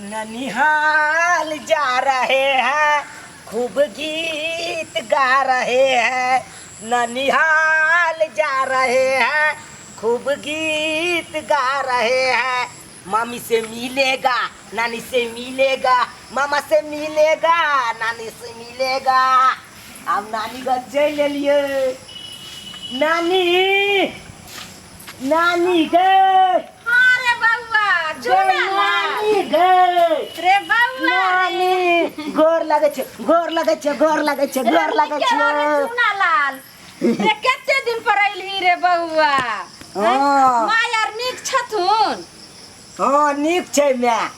ननिहाल जा रहे हैं, खूब गीत गा रहे हैं। ननिहाल जा रहे हैं, खूब गीत गा रहे हैं। मामी से मिलेगा, नानी से मिलेगा, मामा से मिलेगा, नानी से मिलेगा। अब नानी का जय ले लिए। नानी नानी गए। हाँ रे बउआ, नानी गए। रे बउआ नानी गोर लगे छे, गोर लगे छे, गोर लगे छे, गोर लगे छे। चूना लाल रे केते दिन पर आइली रे बउआ। हाँ। माँ यार नीक छथुन। हाँ नीक छे मैं।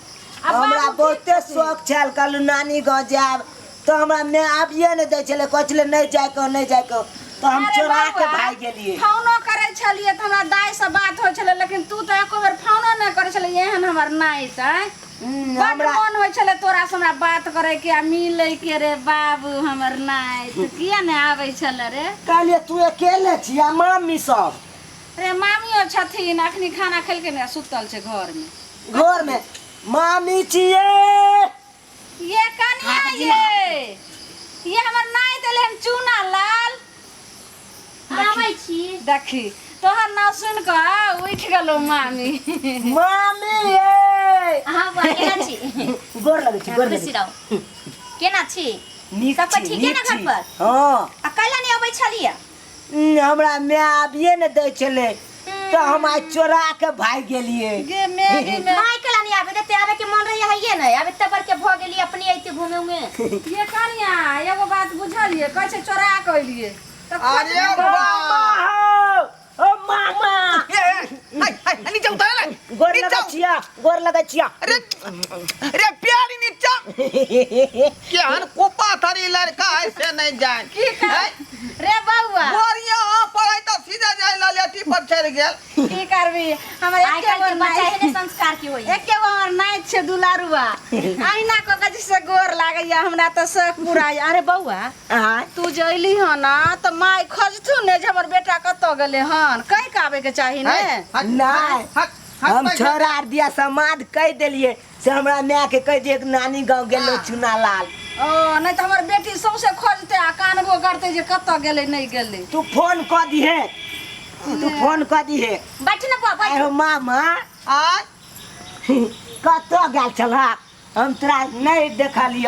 हमरा बहुते शौक छल कल नानी गाँव जाब तो हमरा मैं आबिए नहीं दे छले, कहै छले नहीं जाए को नहीं जाए को, तो हम चोरा के भाग गेलिए। फोनो करे छलिए त हमरा दाई से बात हो छले, लेकिन तू तो एको बेर फोनो न करे छले। एहन हमर नाई छै बड़ मन होय छले तोरा से हमरा बात करे के, मिले के रे बाबू हमर नाई। तू किया न आवे छले रे? कहलिए तू अकेले छिया, मामी सब रे मामियो छथिन, अखनी खाना खेलके न सुतल छै घर में। घर में मामी छिए। ये कनिया ये हमर नाई देले हम चूना लाल। आबै छी देखी तोहर नाम सुन के उठ गेलो मामी। मामी ये हाँ बा केना छी? गोर लगे छी, गोर लगे खुशी छी। रहो। केना छी? नीक सब छी, ठीक है नीक ना घर छी। पर? हाँ आ कैला नहीं अबै छलिए? हमरा मैं आबिए न दे छले तो हम आज चोरा के भाग गेलिए। गे मेरी में माई कैला नहीं आबे देते? आबे के मन रही है ये नहीं आबे तबर के भ गेली अपनी आइते घूमे में। ये कनिया एगो बात बुझलिए, कहै छै चोरा के अइलिए त अरे ओ मामा नीचे उतर ले। गोर लगे छिया, गोर लगे छिया। अरे अरे प्यारी नीचे केहन कोपा थारी लड़का ऐसे नहीं जाए की कर रे बउआ बोरिया पढ़ाई तो सीधा जाए ललेटी पर चढ़ गेल। की करबी? हमर आई एके काल गो के बच्चा नाई एहने संस्कार की होई। एके गो हमर नाई छै दुलारुआ। आईना को गज से गोर लागैया हमरा त शौक पूरा। अरे बउआ हां तू जइली ह ना त माई खोजथु ने जे हमर बेटा कत गेले हन, कहि के आवे के चाही ने। नहीं हम छोड़ा दिया समाज कह दिलिए से हमरा मैं के कह दिए नानी गांव गेलो चुना लाल। ओ नहीं तो हमर बेटी सौसे खोजते आ कानबो करते जे कत गेले नहीं गेले। तू फोन कर दिए, तू फोन कर दिए। बैठ ना पापा। आयो मामा आज कत गेल छला हम तोरा नहीं देखलिए।